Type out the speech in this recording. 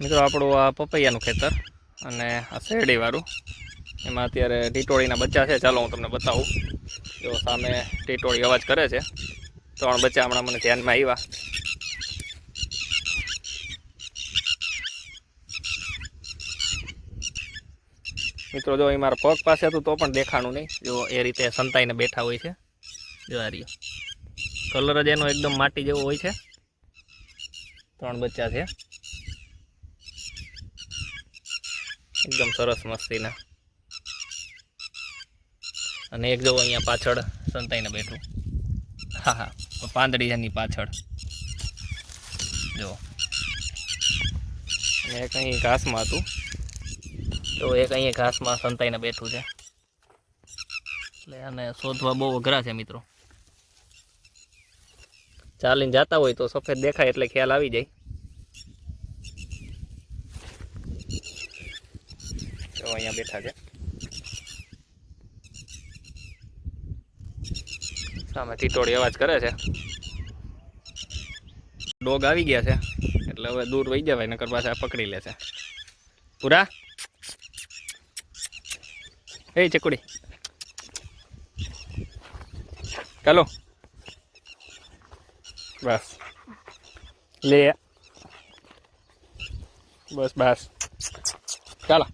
મિત્રો આપણું આ પપૈયાનું ખેતર અને આ શેરડીવાળું એમાં અત્યારે ટીટોળીના બચ્ચા છે. ચાલો હું તમને બતાવું. જો સામે ટીટોળી અવાજ કરે છે. 3 બચ્ચા હમણાં મને ધ્યાનમાં આવ્યા. મિત્રો જો અહીં મારા પગ પાસે હતું તો પણ દેખાણું નહીં. જો એ રીતે સંતાઈને બેઠા હોય છે. જો આ રહ્યો કલર જ એનો એકદમ માટી જેવો હોય છે. 3 બચ્ચા છે એકદમ સરસ મસ્તીના. અને એક જો અહીંયા પાછળ સંતાઈને બેઠું. હા પાંદડી એની પાછળ જો. અને એક અહીં ઘાસમાં હતું તો એક અહીંયા ઘાસમાં સંતાઈને બેઠું છે. એટલે આને શોધવા બહુ અઘરા છે મિત્રો. ચાલીને જતા હોય તો સફેદ દેખાય એટલે ખ્યાલ આવી જાય. તો અહીંયા બેઠા છે. સામે ટીટોળી અવાજ કરે છે. ડોગ આવી ગયા છે એટલે હવે દૂર વહી જવાય, નકર પાછા પકડી લેશે. પૂરા એ ચકુડી ચાલો બસ લે બસ ચાલો.